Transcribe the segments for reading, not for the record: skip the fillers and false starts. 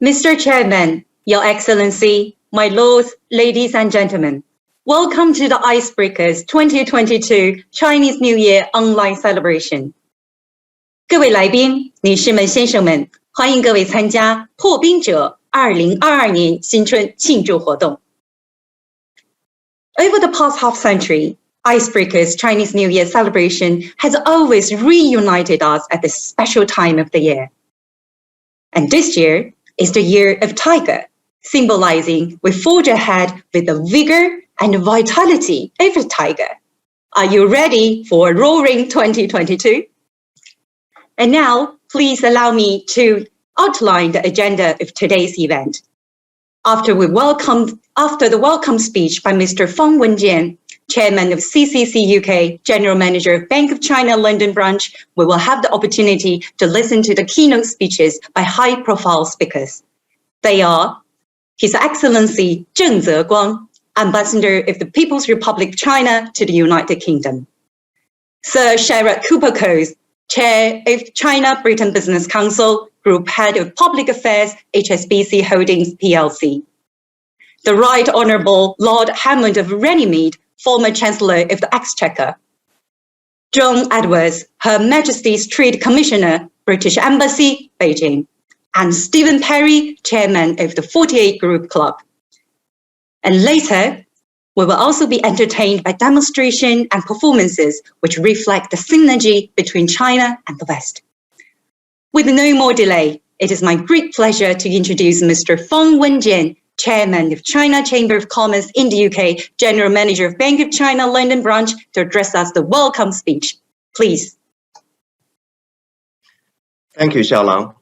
Mr. Chairman, Your Excellency, my lords, ladies and gentlemen, welcome to the Icebreakers 2022 Chinese New Year online celebration. 各位来宾、女士们、先生们，欢迎各位参加破冰者2022年新春庆祝活动。Over the past half century, Icebreakers Chinese New Year celebration has always reunited us at this special time of the year. And this year is the year of Tiger, symbolizing we forge ahead with the vigor and vitality of a tiger. Are you ready for a roaring 2022? And now, please allow me to outline the agenda of today's event. After the welcome speech by Mr. Feng Wenjian, Chairman of CCC UK, General Manager of Bank of China London branch, we will have the opportunity to listen to the keynote speeches by high-profile speakers. They are His Excellency ZHENG Zeguang, Ambassador of the People's Republic of China to the United Kingdom. Sir Sherrod Cooper-Coase, Chair of China-Britain Business Council, Group Head of Public Affairs, HSBC Holdings plc. The Right Honourable Lord Hammond of Runnymede, former Chancellor of the Exchequer. John Edwards, Her Majesty's Trade Commissioner, British Embassy, Beijing. And Stephen Perry, Chairman of the 48 Group Club. And later, we will also be entertained by demonstration and performances which reflect the synergy between China and the West. With no more delay, it is my great pleasure to introduce Mr. Feng Wenjian, Chairman of China Chamber of Commerce in the UK, General Manager of Bank of China London branch, to address us the welcome speech. Please. Thank you, Xiaolang.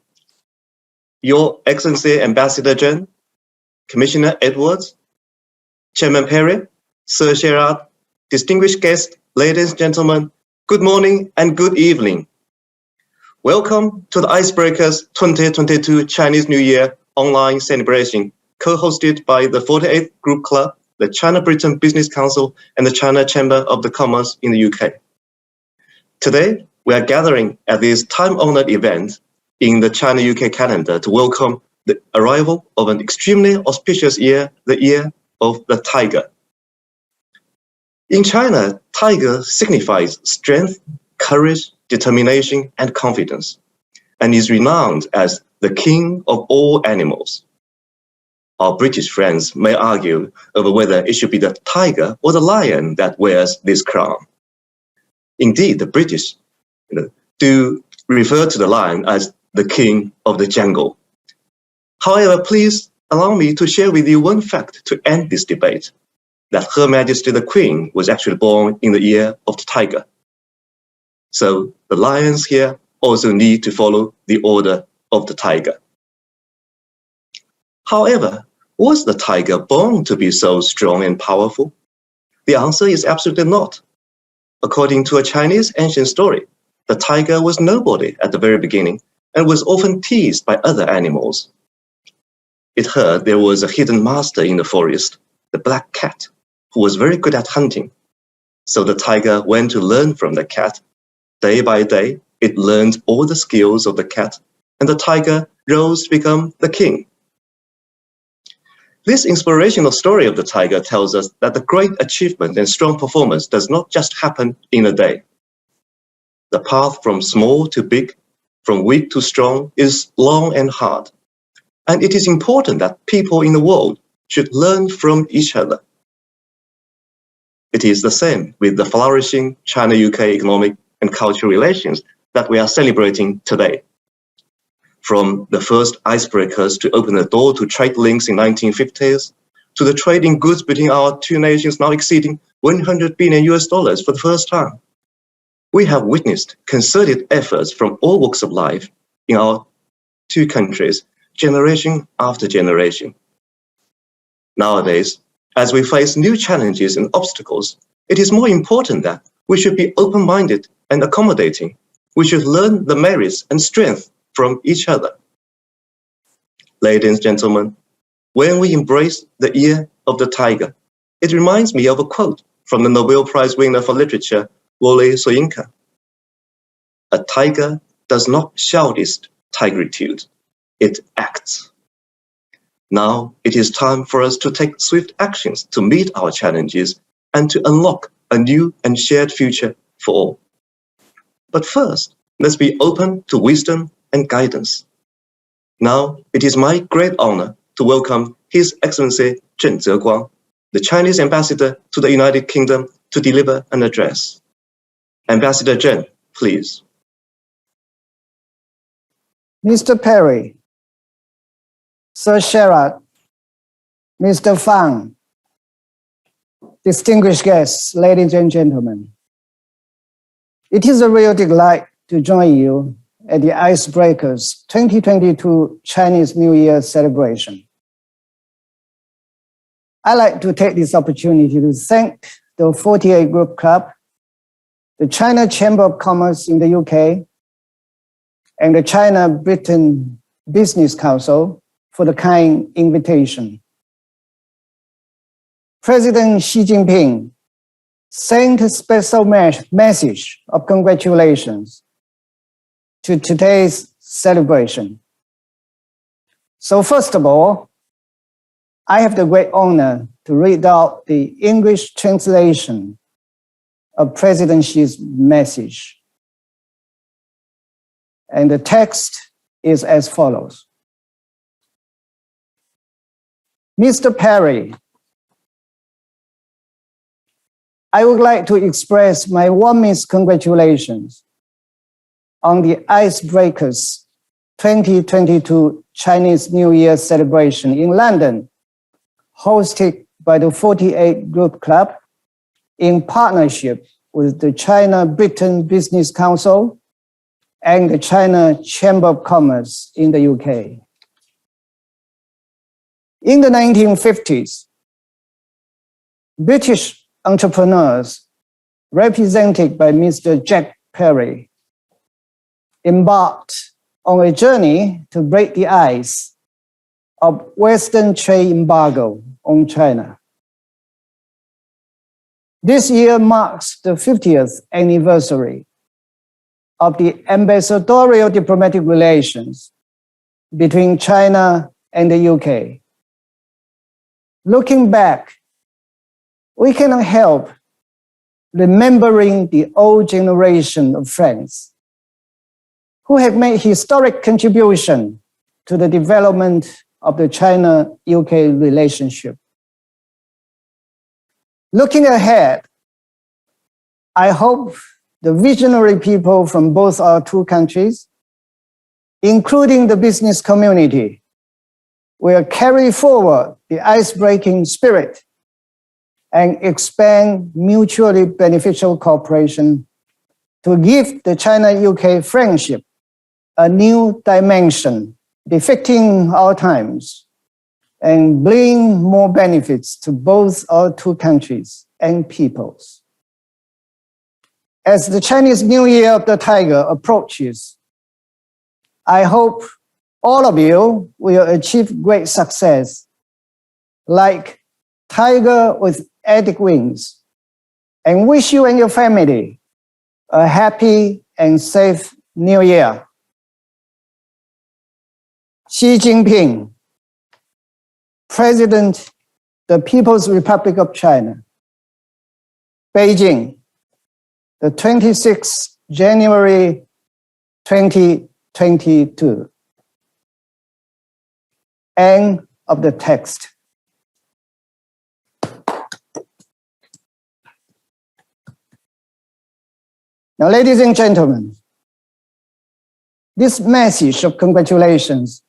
Your Excellency Ambassador Zheng, Commissioner Edwards, Chairman Perry, Sir Sherrod, distinguished guests, ladies and gentlemen, good morning and good evening. Welcome to the Icebreakers 2022 Chinese New Year online celebration, co-hosted by the 48th Group Club, the China-Britain Business Council, and the China Chamber of the Commerce in the UK. Today, we are gathering at this time-honored event in the China-UK calendar to welcome the arrival of an extremely auspicious year, the year of the tiger. In China, tiger signifies strength, courage, determination, and confidence, and is renowned as the king of all animals. Our British friends may argue over whether it should be the tiger or the lion that wears this crown. Indeed, the British do refer to the lion as the king of the jungle. However, please allow me to share with you one fact to end this debate, that Her Majesty the Queen was actually born in the year of the tiger. So the lions here also need to follow the order of the tiger. However, was the tiger born to be so strong and powerful? The answer is absolutely not. According to a Chinese ancient story, the tiger was nobody at the very beginning and was often teased by other animals. It heard there was a hidden master in the forest, the black cat, who was very good at hunting. So the tiger went to learn from the cat. Day by day, it learned all the skills of the cat, and the tiger rose to become the king. This inspirational story of the tiger tells us that the great achievement and strong performance does not just happen in a day. The path from small to big, from weak to strong, is long and hard. And it is important that people in the world should learn from each other. It is the same with the flourishing China-UK economic and cultural relations that we are celebrating today. From the first icebreakers to open the door to trade links in 1950s, to the trade in goods between our two nations now exceeding $100 billion for the first time. We have witnessed concerted efforts from all walks of life in our two countries, generation after generation. Nowadays, as we face new challenges and obstacles, it is more important that we should be open-minded and accommodating. We should learn the merits and strength from each other. Ladies and gentlemen, when we embrace the year of the tiger, it reminds me of a quote from the Nobel Prize winner for literature, Wole Soyinka. A tiger does not shout its tigritude, it acts. Now it is time for us to take swift actions to meet our challenges and to unlock a new and shared future for all. But first, let's be open to wisdom and guidance. Now it is my great honor to welcome His Excellency Zheng Zeguang, the Chinese ambassador to the United Kingdom, to deliver an address. Ambassador Zheng, please. Mr. Perry, Sir Sherrod, Mr. Fang, distinguished guests, ladies and gentlemen, it is a real delight to join you at the Icebreakers 2022 Chinese New Year celebration. I'd like to take this opportunity to thank the 48 Group Club, the China Chamber of Commerce in the UK, and the China-Britain Business Council for the kind invitation. President Xi Jinping sent a special message of congratulations to today's celebration. So first of all, I have the great honor to read out the English translation of President Xi's message. And the text is as follows. Mr. Perry, I would like to express my warmest congratulations on the Icebreakers 2022 Chinese New Year celebration in London, hosted by the 48 Group Club in partnership with the China-Britain Business Council and the China Chamber of Commerce in the UK. In the 1950s, British entrepreneurs, represented by Mr. Jack Perry, embarked on a journey to break the ice of Western trade embargo on China. This year marks the 50th anniversary of the ambassadorial diplomatic relations between China and the UK. Looking back, we cannot help remembering the old generation of friends who have made historic contribution to the development of the China-UK relationship. Looking ahead, I hope the visionary people from both our two countries, including the business community, will carry forward the ice-breaking spirit and expand mutually beneficial cooperation to give the China-UK friendship a new dimension befitting our times and bring more benefits to both our two countries and peoples. As the Chinese New Year of the Tiger approaches, I hope all of you will achieve great success like Tiger with epic wings, and wish you and your family a happy and safe New Year. Xi Jinping, President, the People's Republic of China, Beijing, the 26th January 2022. End of the text. Now, ladies and gentlemen, this message of congratulations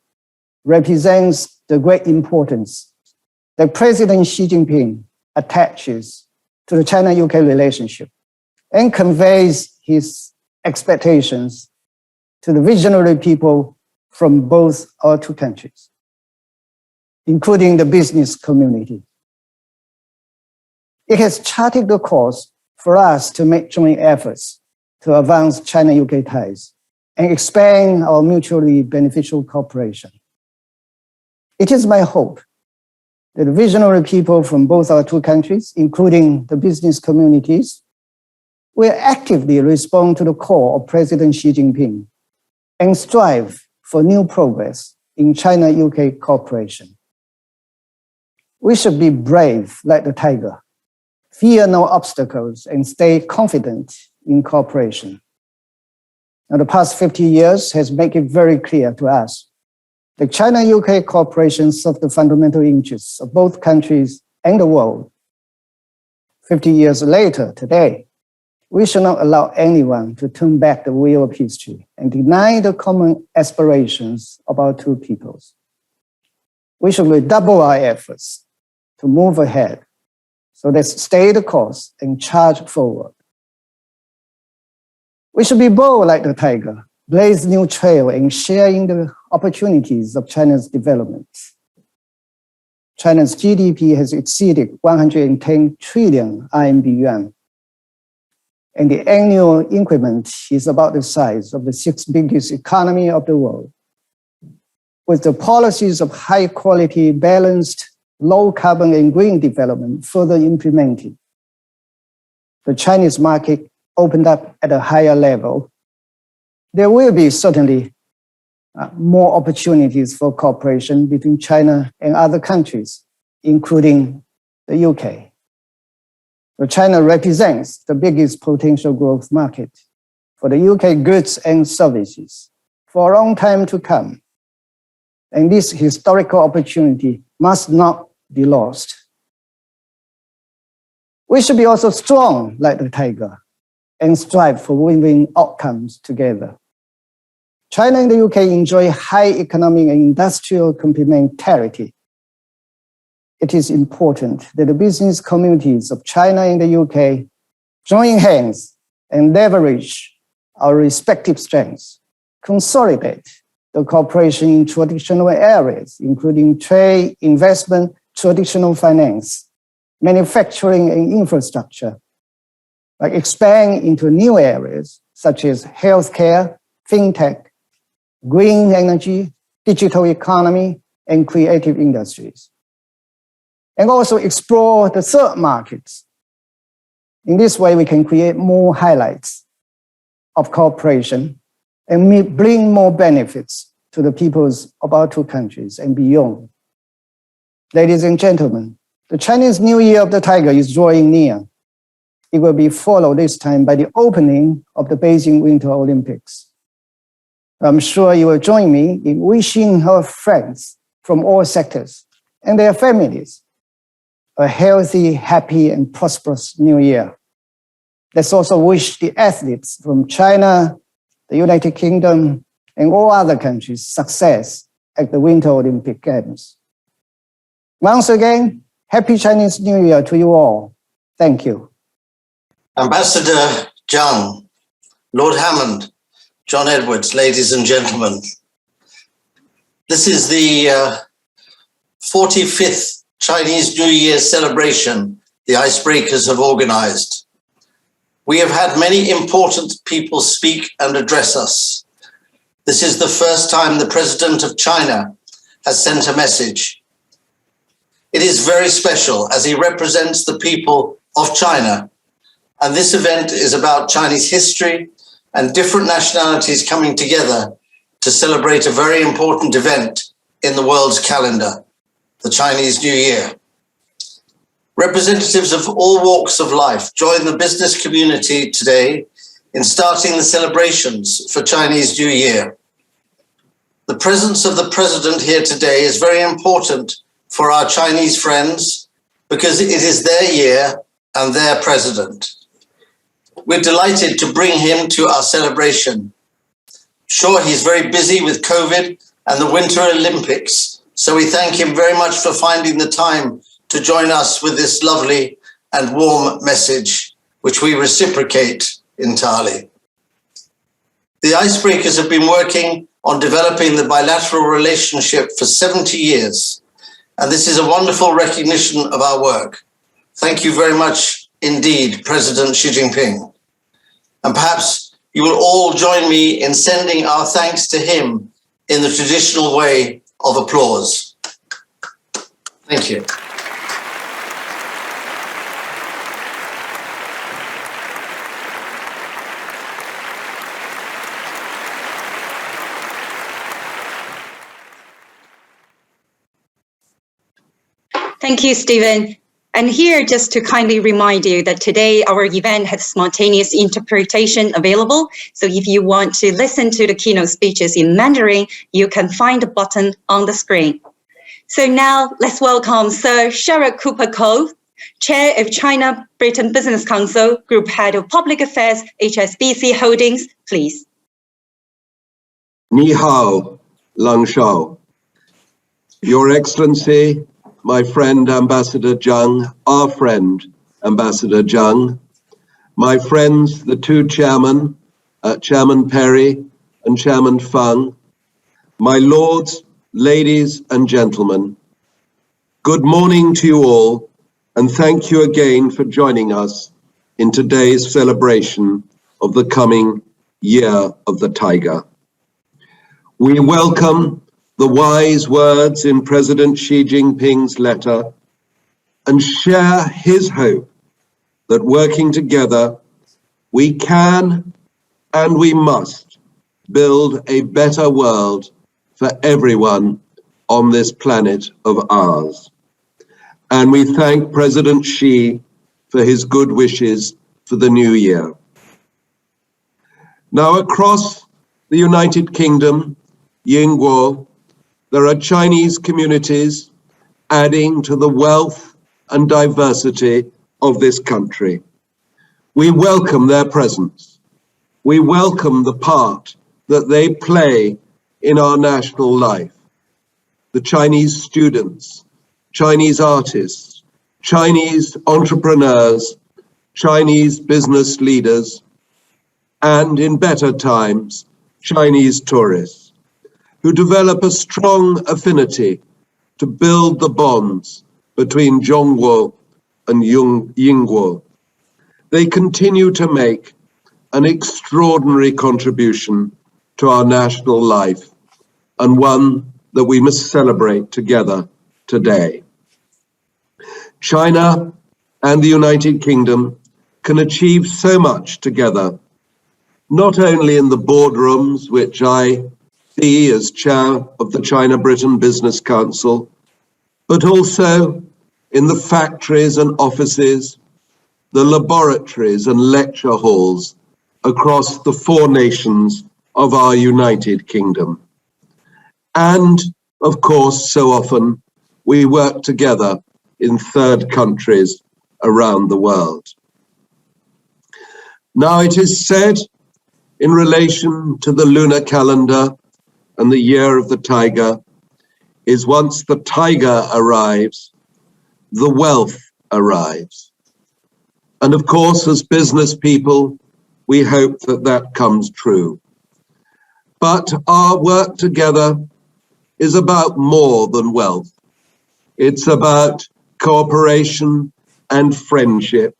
represents the great importance that President Xi Jinping attaches to the China-UK relationship and conveys his expectations to the visionary people from both our two countries, including the business community. It has charted the course for us to make joint efforts to advance China-UK ties and expand our mutually beneficial cooperation. It is my hope that the visionary people from both our two countries, including the business communities, will actively respond to the call of President Xi Jinping and strive for new progress in China-UK cooperation. We should be brave like the tiger, fear no obstacles, and stay confident in cooperation. Now, the past 50 years has made it very clear to us that China-UK cooperation serves the fundamental interests of both countries and the world. 50 years later, today, we should not allow anyone to turn back the wheel of history and deny the common aspirations of our two peoples. We should redouble our efforts to move ahead. So let's stay the course and charge forward. We should be bold like the tiger, blaze new trail and share in the opportunities of China's development. China's GDP has exceeded 110 trillion RMB yuan, and the annual increment is about the size of the sixth biggest economy of the world. With the policies of high quality, balanced, low carbon and green development further implemented, the Chinese market opened up at a higher level. There will be certainly more opportunities for cooperation between China and other countries, including the UK. So China represents the biggest potential growth market for the UK goods and services for a long time to come. And this historical opportunity must not be lost. We should be also strong like the tiger and strive for win-win outcomes together. China and the UK enjoy high economic and industrial complementarity. It is important that the business communities of China and the UK join hands and leverage our respective strengths, consolidate the cooperation in traditional areas, including trade, investment, traditional finance, manufacturing and infrastructure, like expand into new areas such as healthcare, fintech, green energy, digital economy, and creative industries. And also explore the third markets. In this way, we can create more highlights of cooperation and bring more benefits to the peoples of our two countries and beyond. Ladies and gentlemen, the Chinese New Year of the Tiger is drawing near. It will be followed this time by the opening of the Beijing Winter Olympics. I'm sure you will join me in wishing our friends from all sectors and their families a healthy, happy, and prosperous New Year. Let's also wish the athletes from China, the United Kingdom, and all other countries success at the Winter Olympic Games. Once again, Happy Chinese New Year to you all. Thank you. Ambassador Zhang, Lord Hammond, John Edwards, ladies and gentlemen. This is the 45th Chinese New Year celebration the Icebreakers have organized. We have had many important people speak and address us. This is the first time the President of China has sent a message. It is very special as he represents the people of China. And this event is about Chinese history and different nationalities coming together to celebrate a very important event in the world's calendar, the Chinese New Year. Representatives of all walks of life join the business community today in starting the celebrations for Chinese New Year. The presence of the President here today is very important for our Chinese friends because it is their year and their President. We're delighted to bring him to our celebration. Sure, he's very busy with COVID and the Winter Olympics, so we thank him very much for finding the time to join us with this lovely and warm message, which we reciprocate entirely. The Icebreakers have been working on developing the bilateral relationship for 70 years, and this is a wonderful recognition of our work. Thank you very much indeed, President Xi Jinping. And perhaps you will all join me in sending our thanks to him in the traditional way of applause. Thank you. Thank you, Stephen. And here, just to kindly remind you that today our event has simultaneous interpretation available. So if you want to listen to the keynote speeches in Mandarin, you can find the button on the screen. So now let's welcome Sir Sherrod Cooper-Cole, Chair of China-Britain Business Council, Group Head of Public Affairs, HSBC Holdings, please. Ni hao, Lang Shao. Your Excellency, my friend Ambassador Zheng, our friend Ambassador Zheng, my friends, the two chairmen, Chairman Perry and Chairman Fang, my lords, ladies and gentlemen, good morning to you all, and thank you again for joining us in today's celebration of the coming Year of the Tiger. We welcome the wise words in President Xi Jinping's letter and share his hope that working together, we can and we must build a better world for everyone on this planet of ours. And we thank President Xi for his good wishes for the new year. Now, across the United Kingdom, Yingguo, there are Chinese communities adding to the wealth and diversity of this country. We welcome their presence. We welcome the part that they play in our national life. The Chinese students, Chinese artists, Chinese entrepreneurs, Chinese business leaders, and in better times, Chinese tourists, who develop a strong affinity to build the bonds between Zhongguo and Yingguo. They continue to make an extraordinary contribution to our national life, and one that we must celebrate together today. China and the United Kingdom can achieve so much together, not only in the boardrooms, which I see as chair of the China-Britain Business Council, but also in the factories and offices, the laboratories and lecture halls across the 4 nations of our United Kingdom. And, of course, so often we work together in third countries around the world. Now, it is said in relation to the lunar calendar and the Year of the Tiger, is once the tiger arrives, the wealth arrives. And of course, as business people, we hope that that comes true. But our work together is about more than wealth. It's about cooperation and friendship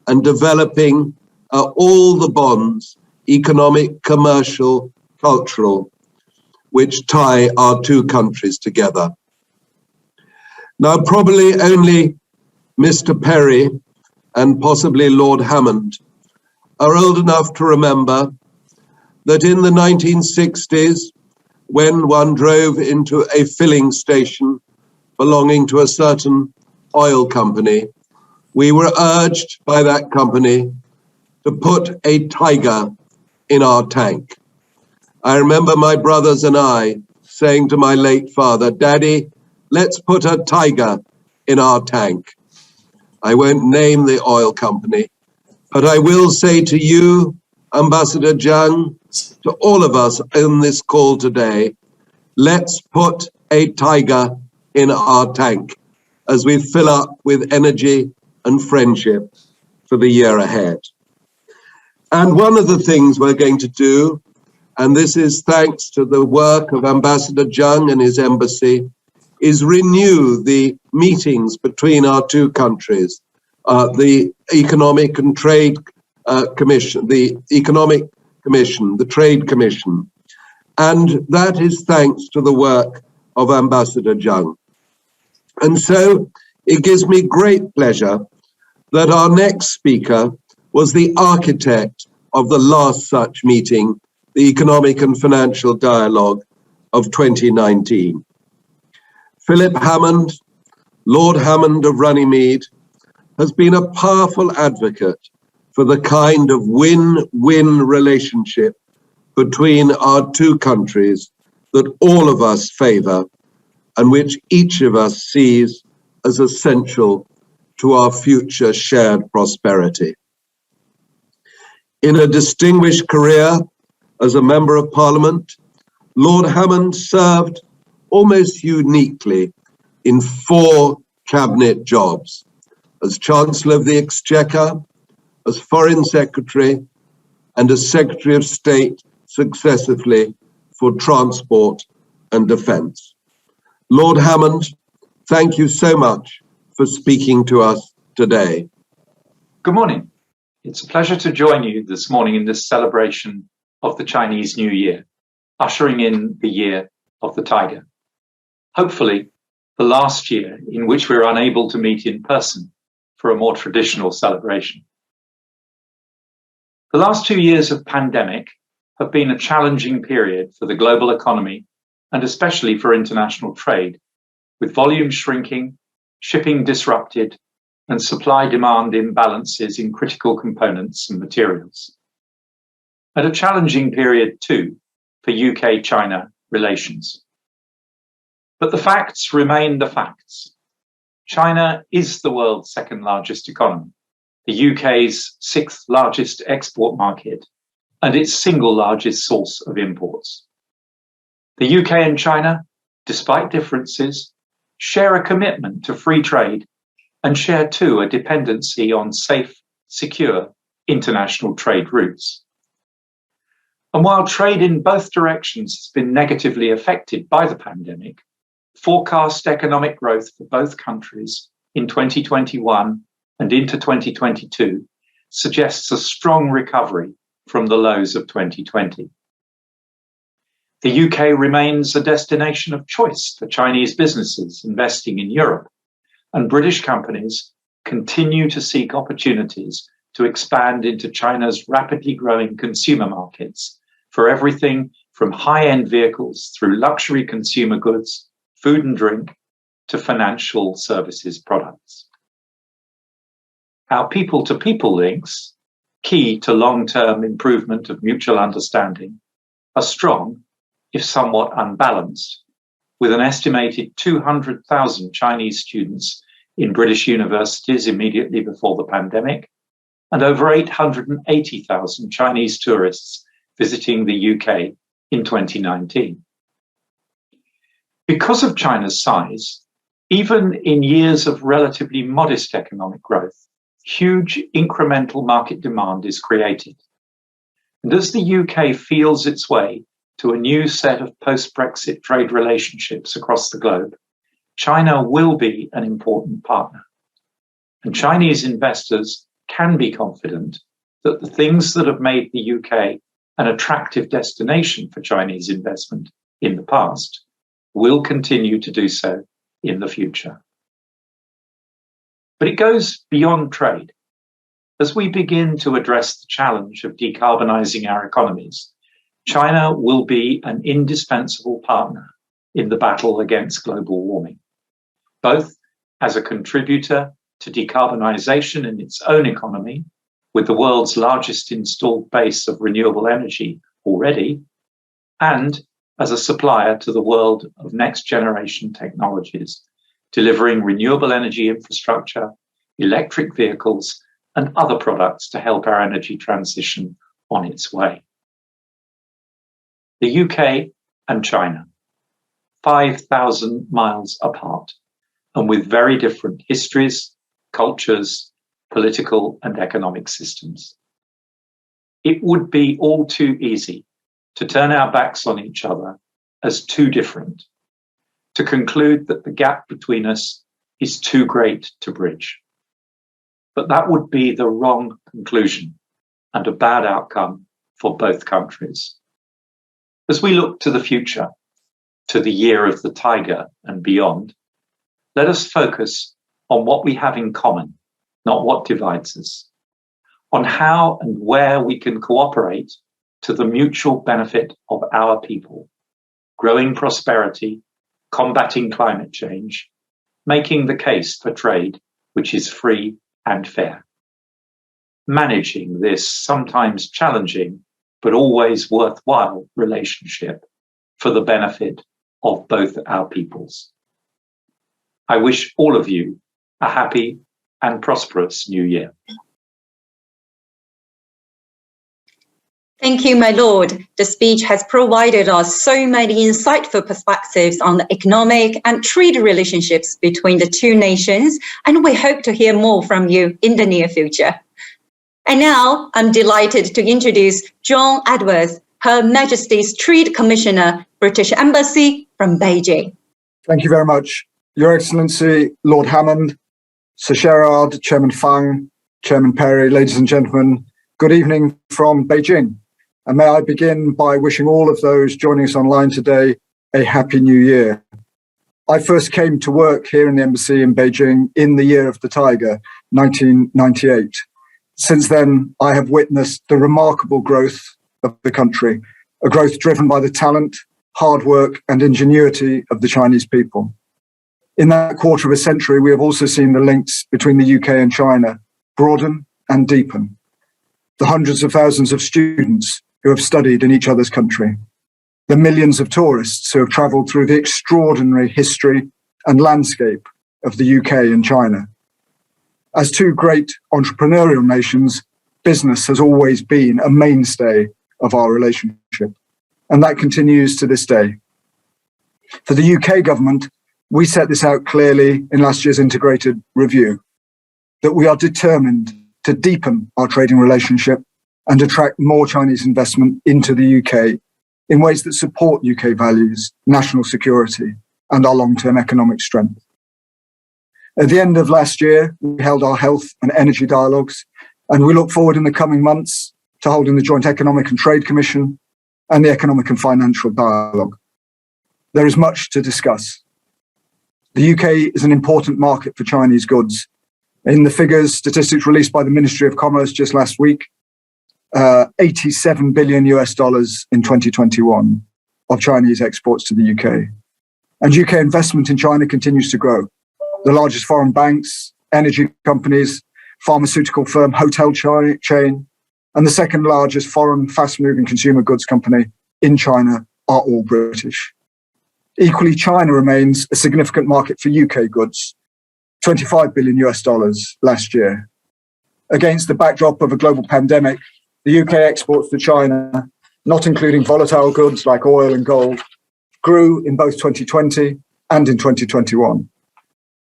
and developing all the bonds, economic, commercial, cultural, which tie our two countries together. Now, probably only Mr. Perry and possibly Lord Hammond are old enough to remember that in the 1960s, when one drove into a filling station belonging to a certain oil company, we were urged by that company to put a tiger in our tank. I remember my brothers and I saying to my late father, "Daddy, let's put a tiger in our tank." I won't name the oil company, but I will say to you, Ambassador Zheng, to all of us in this call today, let's put a tiger in our tank as we fill up with energy and friendship for the year ahead. And one of the things we're going to do, and this is thanks to the work of Ambassador Zheng and his embassy, is renew the meetings between our two countries, the Economic and Trade Commission, the Economic Commission, the Trade Commission. And that is thanks to the work of Ambassador Zheng. And so it gives me great pleasure that our next speaker was the architect of the last such meeting, the Economic and Financial Dialogue of 2019. Philip Hammond Lord Hammond of Runnymede, has been a powerful advocate for the kind of win-win relationship between our two countries that all of us favour and which each of us sees as essential to our future shared prosperity. In a distinguished career as a Member of Parliament, Lord Hammond served almost uniquely in 4 cabinet jobs: as Chancellor of the Exchequer, as Foreign Secretary, and as Secretary of State successively for Transport and Defence. Lord Hammond, thank you so much for speaking to us today. Good morning. It's a pleasure to join you this morning in this celebration of the Chinese New Year, ushering in the year of the Tiger. Hopefully, the last year in which we were unable to meet in person for a more traditional celebration. The last 2 years of pandemic have been a challenging period for the global economy and especially for international trade, with volumes shrinking, shipping disrupted, and supply-demand imbalances in critical components and materials. And a challenging period too for UK-China relations. But the facts remain the facts. China is the world's second largest economy, the UK's 6th largest export market, and its single largest source of imports. The UK and China, despite differences, share a commitment to free trade and share too a dependency on safe, secure international trade routes. And while trade in both directions has been negatively affected by the pandemic, forecast economic growth for both countries in 2021 and into 2022 suggests a strong recovery from the lows of 2020. The UK remains a destination of choice for Chinese businesses investing in Europe, and British companies continue to seek opportunities to expand into China's rapidly growing consumer markets for everything from high-end vehicles through luxury consumer goods, food and drink, to financial services products. Our people-to-people links, key to long-term improvement of mutual understanding, are strong, if somewhat unbalanced, with an estimated 200,000 Chinese students in British universities immediately before the pandemic, and over 880,000 Chinese tourists visiting the UK in 2019. Because of China's size, even in years of relatively modest economic growth, huge incremental market demand is created. And as the UK feels its way to a new set of post-Brexit trade relationships across the globe, China will be an important partner. And Chinese investors can be confident that the things that have made the UK an attractive destination for Chinese investment in the past will continue to do so in the future. But it goes beyond trade. As we begin to address the challenge of decarbonising our economies, China will be an indispensable partner in the battle against global warming, both as a contributor to decarbonisation in its own economy, with the world's largest installed base of renewable energy already, and as a supplier to the world of next generation technologies, delivering renewable energy infrastructure, electric vehicles, and other products to help our energy transition on its way. The UK and China, 5,000 miles apart, and with very different histories, cultures, political and economic systems. It would be all too easy to turn our backs on each other as too different, to conclude that the gap between us is too great to bridge. But that would be the wrong conclusion and a bad outcome for both countries. As we look to the future, to the year of the Tiger and beyond, let us focus on what we have in common, not what divides us, on how and where we can cooperate to the mutual benefit of our people, growing prosperity, combating climate change, making the case for trade which is free and fair. Managing this sometimes challenging but always worthwhile relationship for the benefit of both our peoples. I wish all of you a happy and prosperous New Year. Thank you, my lord. The speech has provided us so many insightful perspectives on the economic and trade relationships between the two nations, and we hope to hear more from you in the near future. And now I'm delighted to introduce John Edwards, Her Majesty's Trade Commissioner, British Embassy from Beijing. Thank you very much. Your Excellency, Lord Hammond, Sir Gerard, Chairman Fang, Chairman Perry, ladies and gentlemen, good evening from Beijing. And may I begin by wishing all of those joining us online today a happy new year. I first came to work here in the embassy in Beijing in the year of the tiger, 1998. Since then, I have witnessed the remarkable growth of the country, a growth driven by the talent, hard work, and ingenuity of the Chinese people. In that quarter of a century, we have also seen the links between the UK and China broaden and deepen. The hundreds of thousands of students who have studied in each other's country, the millions of tourists who have travelled through the extraordinary history and landscape of the UK and China. As two great entrepreneurial nations, business has always been a mainstay of our relationship, and that continues to this day. For the UK government, we set this out clearly in last year's integrated review, that we are determined to deepen our trading relationship and attract more Chinese investment into the UK in ways that support UK values, national security, and our long-term economic strength. At the end of last year, we held our health and energy dialogues, and we look forward in the coming months to holding the Joint Economic and Trade Commission and the Economic and Financial Dialogue. There is much to discuss. The UK is an important market for Chinese goods. In the statistics released by the Ministry of Commerce just last week, $87 billion in 2021 of Chinese exports to the UK. And UK investment in China continues to grow. The largest foreign banks, energy companies, pharmaceutical firm, hotel chain, and the second largest foreign fast-moving consumer goods company in China are all British. Equally, China remains a significant market for UK goods, $25 billion last year. Against the backdrop of a global pandemic, the UK exports to China, not including volatile goods like oil and gold, grew in both 2020 and in 2021.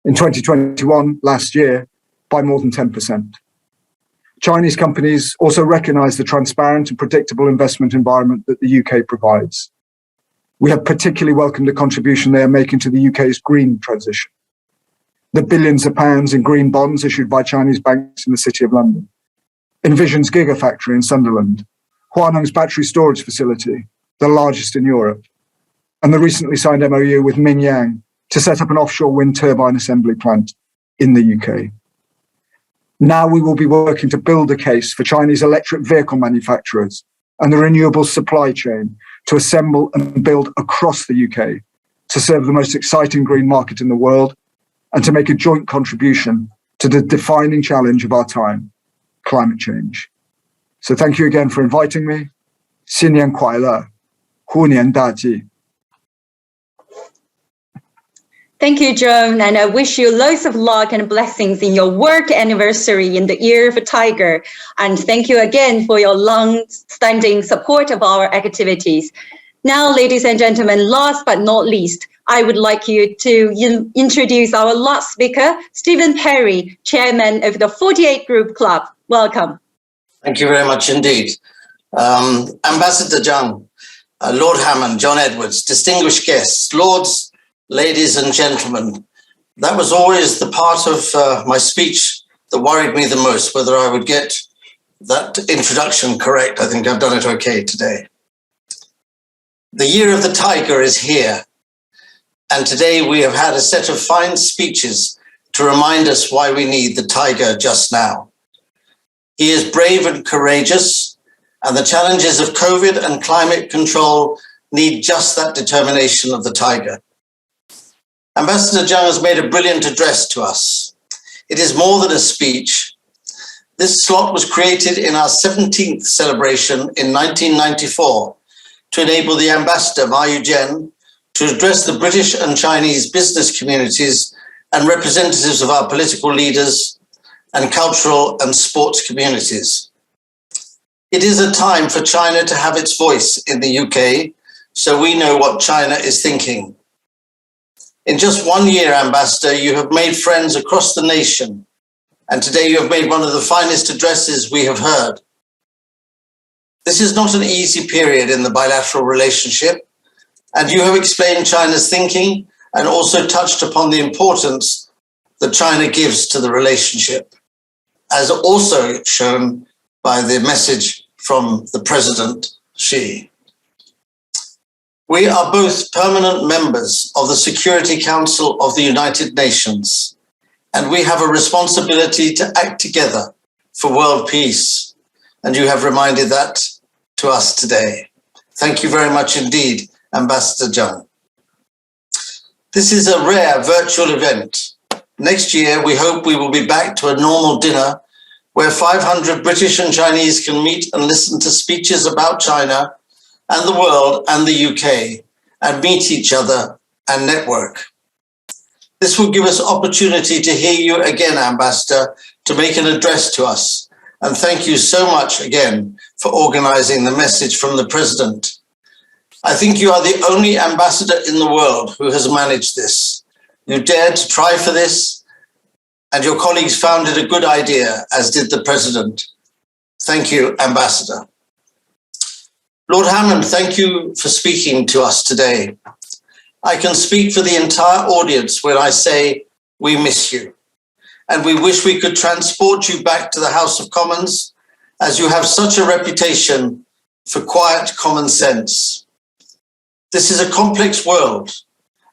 In 2021, last year, by more than 10%. Chinese companies also recognise the transparent and predictable investment environment that the UK provides. We have particularly welcomed the contribution they are making to the UK's green transition. The billions of pounds in green bonds issued by Chinese banks in the City of London, Envision's gigafactory in Sunderland, Huaneng's battery storage facility, the largest in Europe, and the recently signed MOU with Mingyang to set up an offshore wind turbine assembly plant in the UK. Now we will be working to build a case for Chinese electric vehicle manufacturers and the renewables supply chain to assemble and build across the UK to serve the most exciting green market in the world and to make a joint contribution to the defining challenge of our time, climate change. So thank you again for inviting me. 新年快乐，虎年大吉。 Thank you, Joan, and I wish you loads of luck and blessings in your work anniversary in the Year of a Tiger. And thank you again for your long-standing support of our activities. Now, ladies and gentlemen, last but not least, I would like you to introduce our last speaker, Stephen Perry, Chairman of the 48 Group Club. Welcome. Thank you very much indeed. Ambassador Zhang, Lord Hammond, John Edwards, distinguished guests, lords, ladies and gentlemen, that was always the part of my speech that worried me the most, whether I would get that introduction correct. I think I've done it okay today. The Year of the Tiger is here, and today we have had a set of fine speeches to remind us why we need the tiger just now. He is brave and courageous, and the challenges of COVID and climate control need just that determination of the tiger. Ambassador Zhang has made a brilliant address to us. It is more than a speech. This slot was created in our 17th celebration in 1994 to enable the Ambassador Ma Yuzhen to address the British and Chinese business communities and representatives of our political leaders and cultural and sports communities. It is a time for China to have its voice in the UK, so we know what China is thinking. In just 1 year, Ambassador, you have made friends across the nation, and today you have made one of the finest addresses we have heard. This is not an easy period in the bilateral relationship, and you have explained China's thinking and also touched upon the importance that China gives to the relationship, as also shown by the message from the President Xi. We are both permanent members of the Security Council of the United Nations, and we have a responsibility to act together for world peace. And you have reminded that to us today. Thank you very much indeed, Ambassador Zhang. This is a rare virtual event. Next year, we hope we will be back to a normal dinner where 500 British and Chinese can meet and listen to speeches about China and the world and the UK, and meet each other and network. This will give us opportunity to hear you again, Ambassador, to make an address to us. And thank you so much again for organizing the message from the President. I think you are the only ambassador in the world who has managed this. You dared to try for this, and your colleagues found it a good idea, as did the President. Thank you, Ambassador. Lord Hammond, thank you for speaking to us today. I can speak for the entire audience when I say we miss you, and we wish we could transport you back to the House of Commons, as you have such a reputation for quiet common sense. This is a complex world,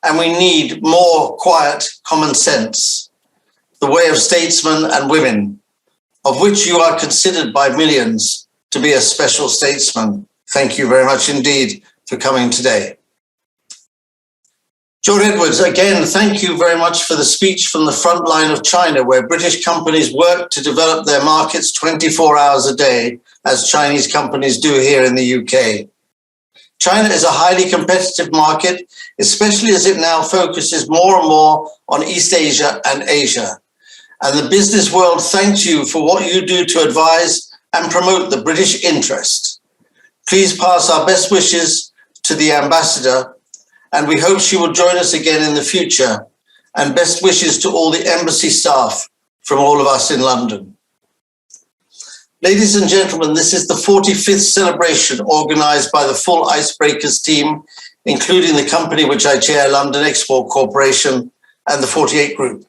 and we need more quiet common sense, the way of statesmen and women, of which you are considered by millions to be a special statesman. Thank you very much indeed for coming today. John Edwards, again, thank you very much for the speech from the front line of China, where British companies work to develop their markets 24 hours a day, as Chinese companies do here in the UK. China is a highly competitive market, especially as it now focuses more and more on East Asia and Asia. And the business world thanks you for what you do to advise and promote the British interest. Please pass our best wishes to the Ambassador, and we hope she will join us again in the future, and best wishes to all the embassy staff from all of us in London. Ladies and gentlemen, this is the 45th celebration organised by the full Icebreakers team, including the company which I chair, London Export Corporation, and the 48 Group.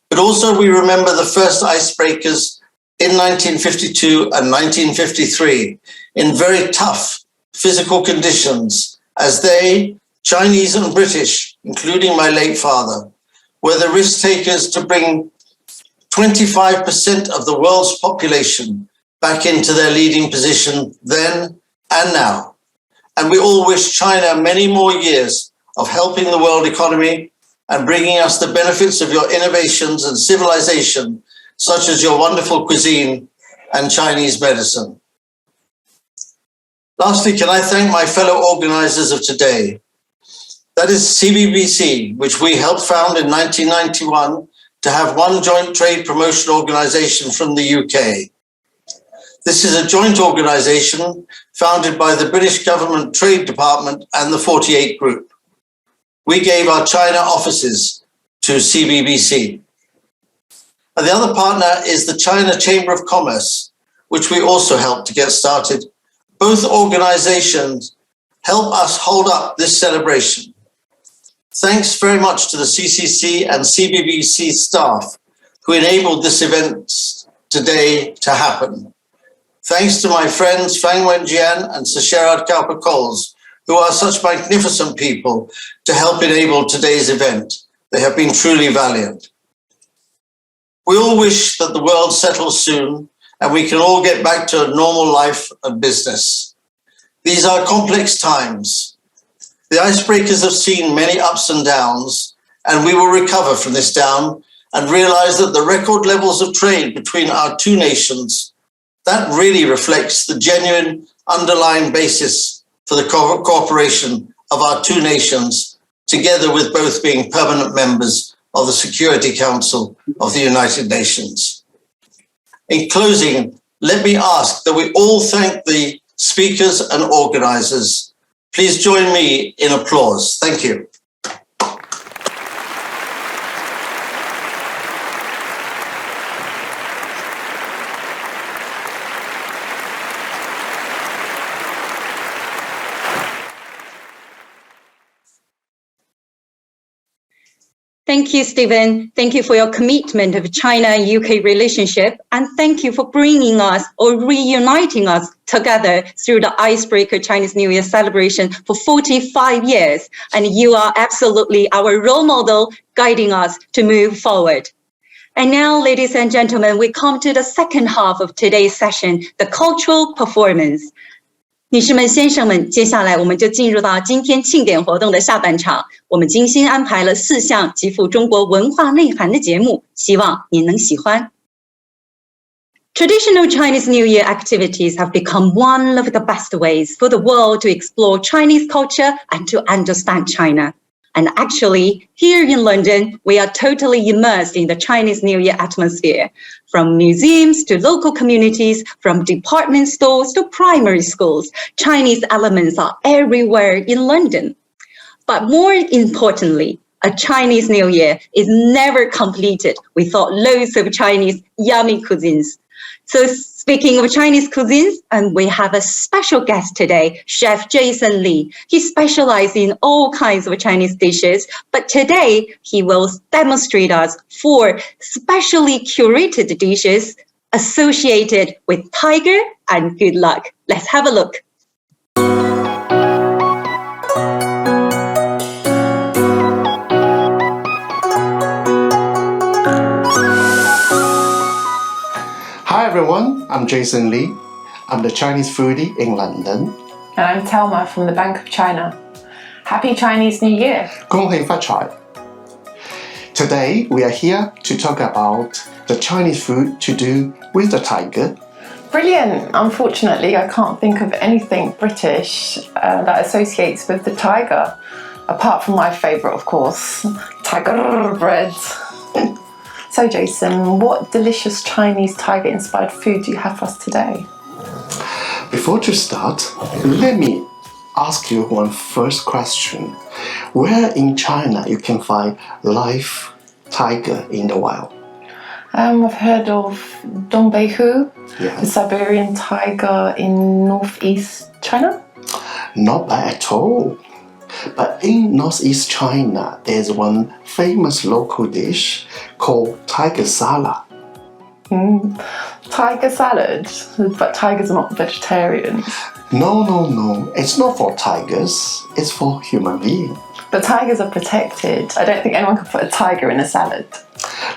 But also we remember the first Icebreakers in 1952 and 1953 in very tough physical conditions, as they, Chinese and British, including my late father, were the risk takers to bring 25% of the world's population back into their leading position then and now. And we all wish China many more years of helping the world economy and bringing us the benefits of your innovations and civilization, such as your wonderful cuisine and Chinese medicine. Lastly, can I thank my fellow organizers of today? That is CBBC, which we helped found in 1991 to have one joint trade promotion organization from the UK. This is a joint organization founded by the British Government Trade Department and the 48 Group. We gave our China offices to CBBC. And the other partner is the China Chamber of Commerce, which we also helped to get started. Both organizations help us hold up this celebration. Thanks very much to the CCC and CBBC staff who enabled this event today to happen. Thanks to my friends Fang Wenjian and Sir Sherard Cowper-Coles, who are such magnificent people to help enable today's event. They have been truly valiant. We all wish that the world settles soon and we can all get back to a normal life and business. These are complex times. The Icebreakers have seen many ups and downs, and we will recover from this down and realize that the record levels of trade between our two nations, that really reflects the genuine underlying basis for the cooperation of our two nations, together with both being permanent members of the Security Council of the United Nations. In closing, let me ask that we all thank the speakers and organizers. Please join me in applause. Thank you. Thank you, Stephen. Thank you for your commitment of China and UK relationship. And thank you for bringing us or reuniting us together through the Icebreaker Chinese New Year celebration for 45 years. And you are absolutely our role model guiding us to move forward. And now, ladies and gentlemen, we come to the second half of today's session, the cultural performance. 女士们、先生们，接下来我们就进入到今天庆典活动的下半场。我们精心安排了4项极富中国文化内涵的节目，希望您能喜欢。Traditional Chinese New Year activities have become one of the best ways for the world to explore Chinese culture and to understand China. And actually, here in London, we are totally immersed in the Chinese New Year atmosphere. From museums to local communities, from department stores to primary schools, Chinese elements are everywhere in London. But more importantly, a Chinese New Year is never completed without loads of Chinese yummy cuisines. So speaking of Chinese cuisines, and we have a special guest today, Chef Jason Lee. He specializes in all kinds of Chinese dishes, but today he will demonstrate us 4 specially curated dishes associated with tiger and good luck. Let's have a look. Hi everyone, I'm Jason Lee. I'm the Chinese foodie in London. And I'm Telma from the Bank of China. Happy Chinese New Year! 恭喜发财. Today we are here to talk about the Chinese food to do with the tiger. Brilliant! Unfortunately, I can't think of anything British that associates with the tiger, apart from my favourite, of course, tiger bread. So Jason, what delicious Chinese tiger-inspired food do you have for us today? Before to start, let me ask you one first question. Where in China you can find live tiger in the wild? I've heard of Dongbeihu, Yeah. the Siberian tiger in northeast China. Not bad at all. But in northeast China, there's one famous local dish called tiger salad. Tiger salad, but tigers are not vegetarians. No. It's not for tigers. It's for human beings. But tigers are protected. I don't think anyone can put a tiger in a salad.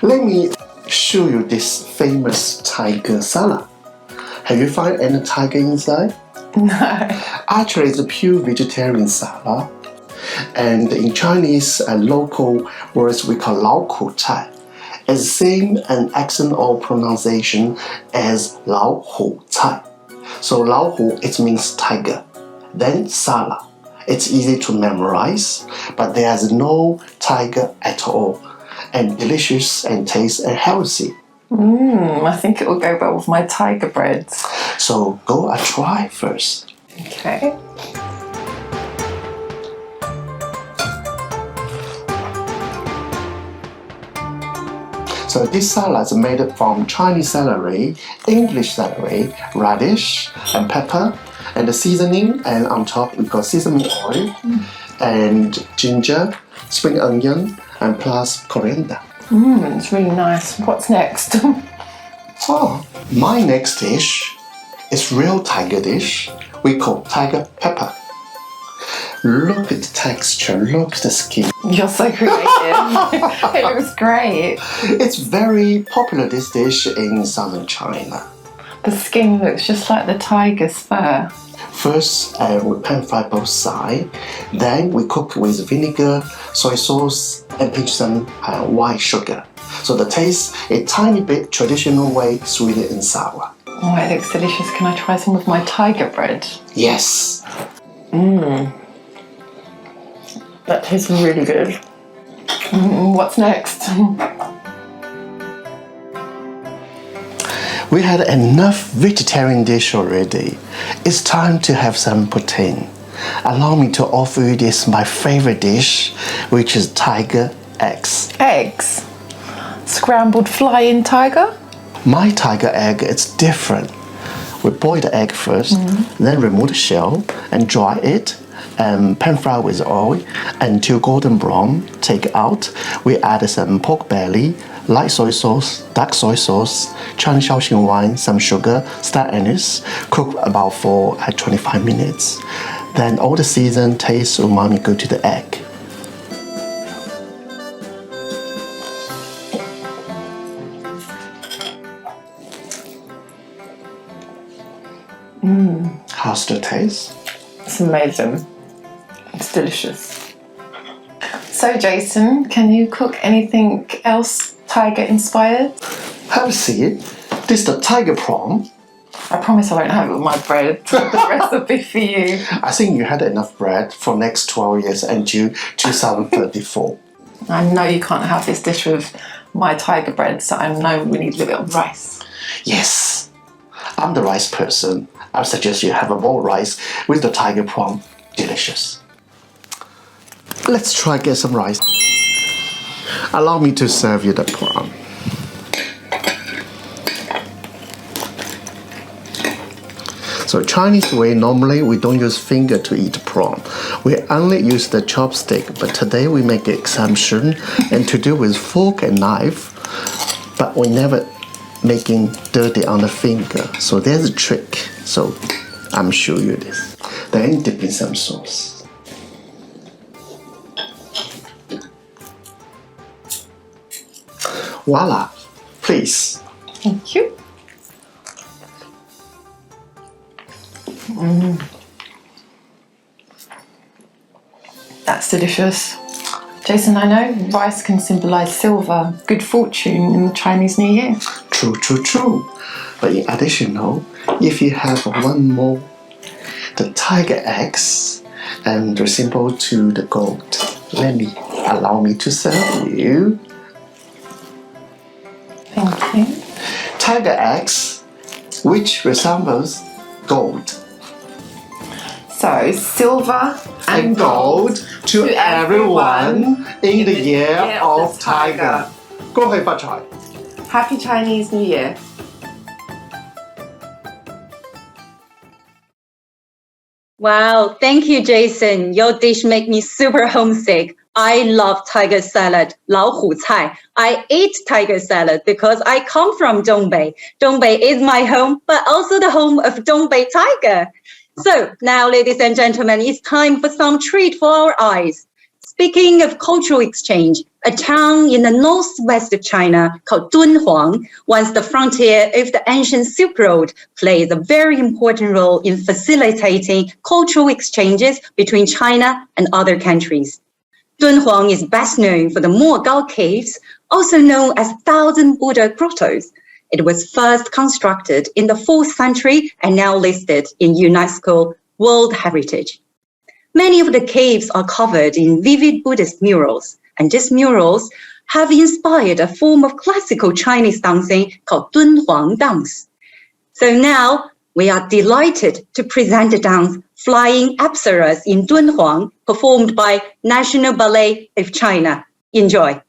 Let me show you this famous tiger salad. Have you found any tiger inside? No. Actually, it's a pure vegetarian salad. And in Chinese local words, we call 老虎菜. It's the same an accent or pronunciation as 老虎菜. So 老虎, it means tiger. Then salad. It's easy to memorize, but there's no tiger at all. And delicious and taste and healthy. I think it will go well with my tiger bread. So go and try first. Okay. So this salad is made from Chinese celery, English celery, radish, and pepper, and the seasoning. And on top we got sesame oil, and ginger, spring onion, and plus coriander. It's really nice. What's next? Oh, my next dish is real tiger dish. We call tiger pepper. Look at the texture, look at the skin. You're so creative. It looks great. It's very popular, this dish in southern China. The skin looks just like the tiger's fur. First, we pan fry both sides. Then we cook with vinegar, soy sauce, and pinch some white sugar. So the taste a tiny bit traditional way, sweet and sour. Oh, it looks delicious. Can I try some of my tiger bread? Yes. That tastes really good. What's next? We had enough vegetarian dish already. It's time to have some protein. Allow me to offer you this my favorite dish, which is tiger eggs. Eggs? Scrambled flying tiger? My tiger egg is different. We boil the egg first, then remove the shell and dry it and pan fry with oil until golden brown. Take out. We add some pork belly, light soy sauce, dark soy sauce, Chinese Shaoxing wine, some sugar, star anise. Cook about for 25 minutes. Then all the season, taste, umami go to the egg. How's the taste? It's amazing. It's delicious. So, Jason, can you cook anything else tiger inspired? Have a seat. This is the tiger prawn. I promise I won't have it with my bread. The recipe for you. I think you had enough bread for next 12 years until 2034. I know you can't have this dish with my tiger bread, so I know we need a little bit of rice. Yes, I'm the rice person. I suggest you have a bowl rice with the tiger prawn. Delicious. Let's try get some rice. Allow me to serve you the prawn. So Chinese way, normally we don't use finger to eat prawn. We only use the chopstick, but today we make an exception and to do with fork and knife, but we never making dirty on the finger. So there's a trick. So I'm show you this. Then dip in some sauce. Voila, please. Thank you. That's delicious. Jason, I know rice can symbolize silver, good fortune in the Chinese New Year. True, true, true. But in additional, if you have one more, the tiger eggs and the symbol to the gold. Allow me to serve you. Thank you. Tiger eggs, which resembles gold. So, silver And gold to everyone in the year of tiger. 恭喜發財. Happy Chinese New Year. Wow, thank you, Jason. Your dish made me super homesick. I love tiger salad, 老虎菜. I eat tiger salad because I come from Dongbei. Dongbei is my home, but also the home of Dongbei tiger. So now, ladies and gentlemen, it's time for some treat for our eyes. Speaking of cultural exchange, a town in the northwest of China called Dunhuang, once the frontier of the ancient Silk Road, plays a very important role in facilitating cultural exchanges between China and other countries. Dunhuang is best known for the Mogao Caves, also known as Thousand Buddha Grottos. It was first constructed in the 4th century and now listed in UNESCO World Heritage. Many of the caves are covered in vivid Buddhist murals, and these murals have inspired a form of classical Chinese dancing called Dunhuang dance. So now we are delighted to present the dance Flying Apsaras in Dunhuang, performed by National Ballet of China. Enjoy.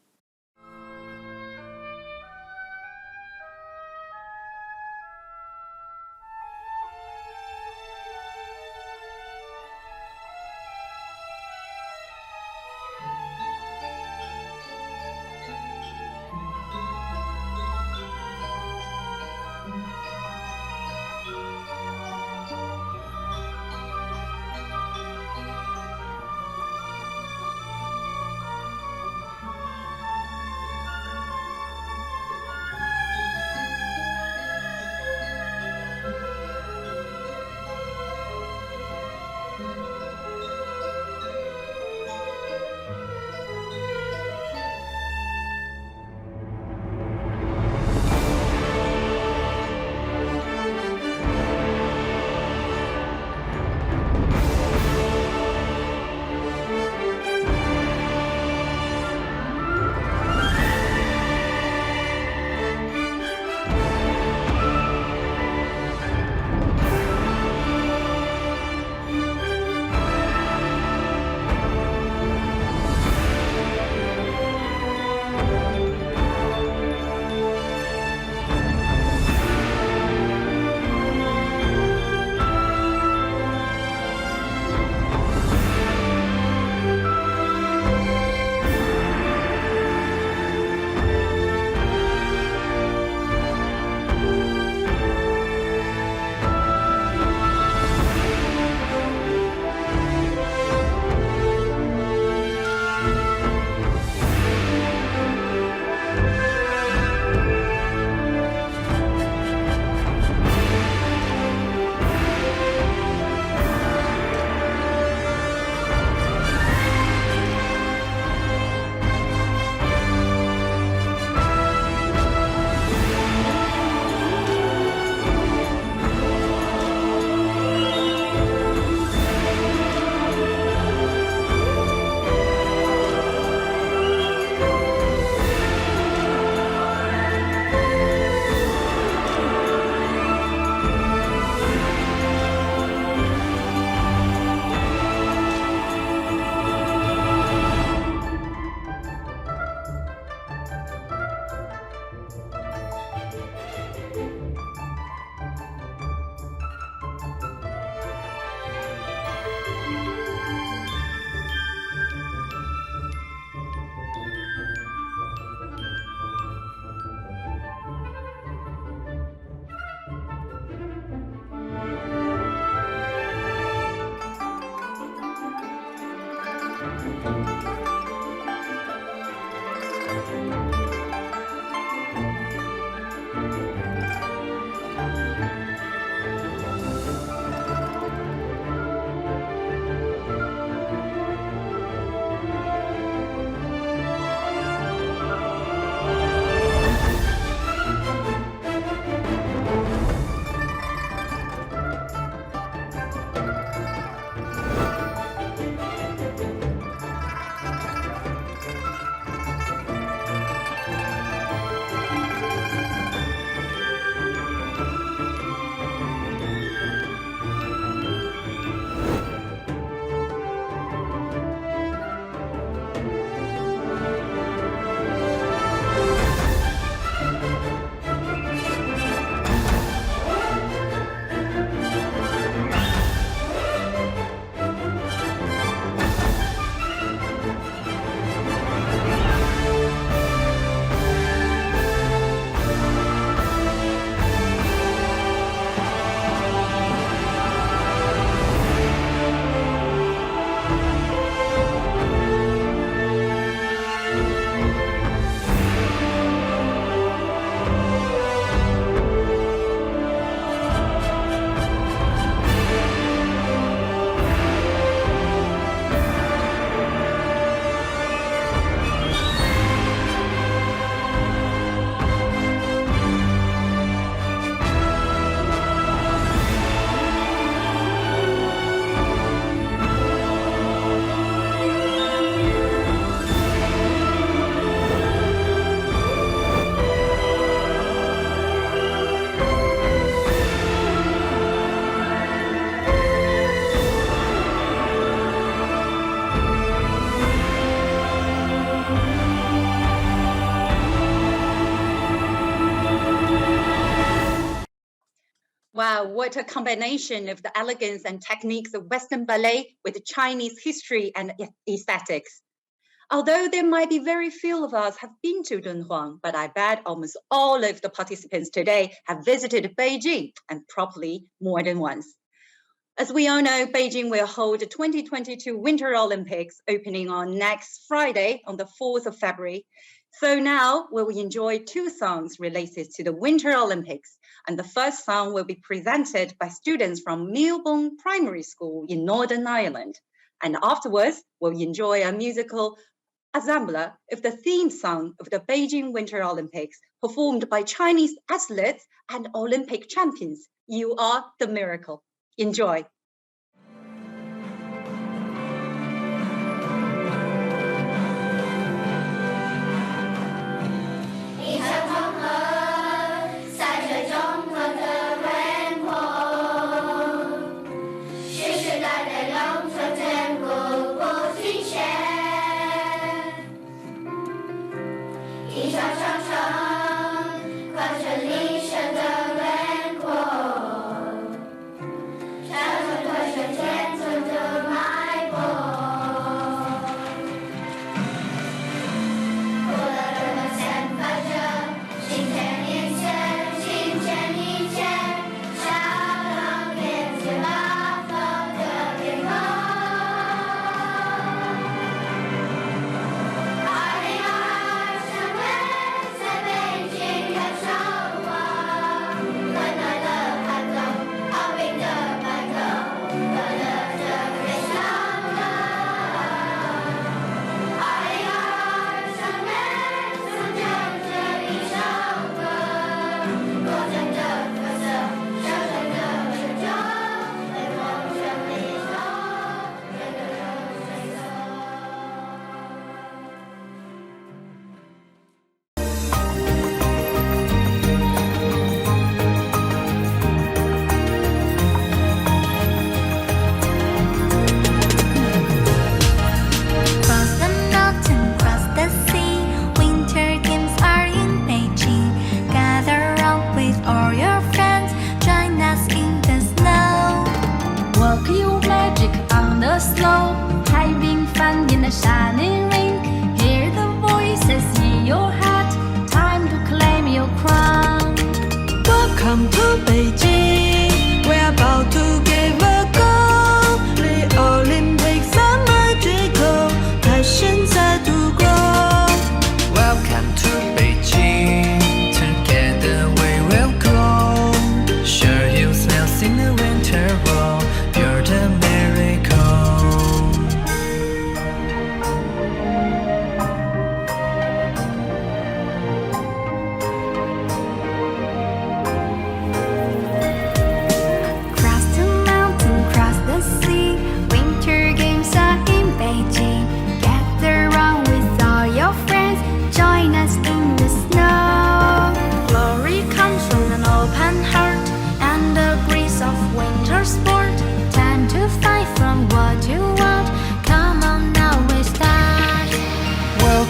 What a combination of the elegance and techniques of Western ballet with Chinese history and aesthetics. Although there might be very few of us have been to Dunhuang, but I bet almost all of the participants today have visited Beijing, and probably more than once. As we all know, Beijing will hold the 2022 Winter Olympics opening on next Friday on the 4th of February. So now we will enjoy two songs related to the Winter Olympics. And the first song will be presented by students from Millbone Primary School in Northern Ireland. And afterwards, we'll enjoy a musical ensemble of the theme song of the Beijing Winter Olympics, performed by Chinese athletes and Olympic champions. You are the miracle. Enjoy.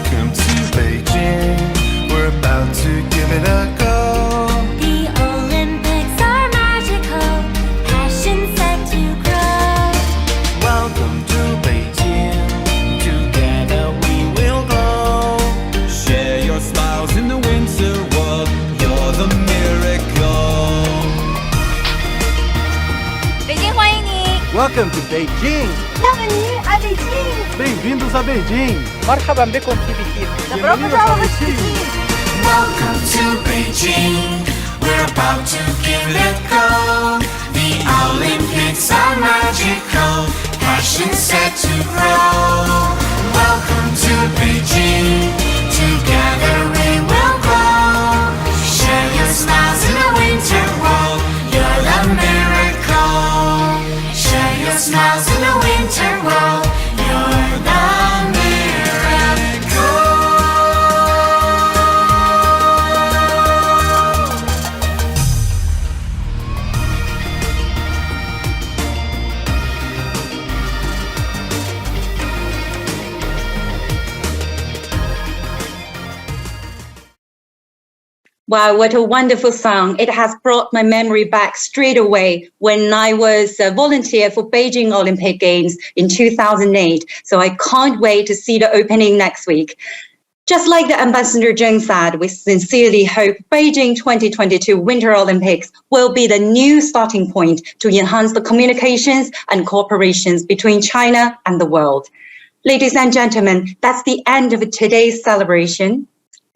Welcome to Beijing, we're about to give a go. The Olympics are magical, passions are to grow. Welcome to Beijing, together we will grow. Share your smiles in the winter world, you're the miracle. Welcome to Beijing. Bienvenue à Beijing. Bem-vindos a Beijing. مرحبا بكم في بكين. Welcome to Beijing. We're about to give it a go. The Olympics are magical. Passion set to grow. Welcome to Beijing. Together we will grow. Share your smiles in the winter world. You're the miracle. Share your smiles in the winter world. You're the miracle. Wow, what a wonderful song. It has brought my memory back straight away when I was a volunteer for Beijing Olympic Games in 2008. So I can't wait to see the opening next week. Just like the Ambassador Zheng said, we sincerely hope Beijing 2022 Winter Olympics will be the new starting point to enhance the communications and cooperations between China and the world. Ladies and gentlemen, that's the end of today's celebration.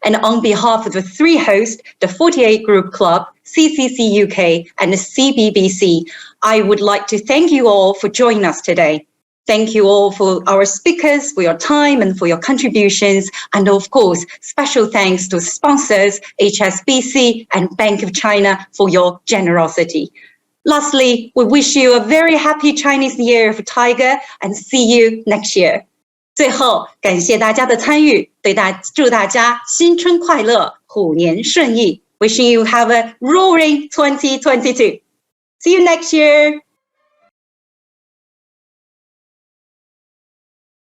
And on behalf of the three hosts, the 48 Group Club, CCC UK, and the CBBC, I would like to thank you all for joining us today. Thank you all for our speakers, for your time and for your contributions. And of course, special thanks to sponsors, HSBC and Bank of China for your generosity. Lastly, we wish you a very happy Chinese New Year of Tiger and see you next year. 最后，感谢大家的参与，祝大家新春快乐，虎年顺意。Wishing you have a roaring 2022. See you next year.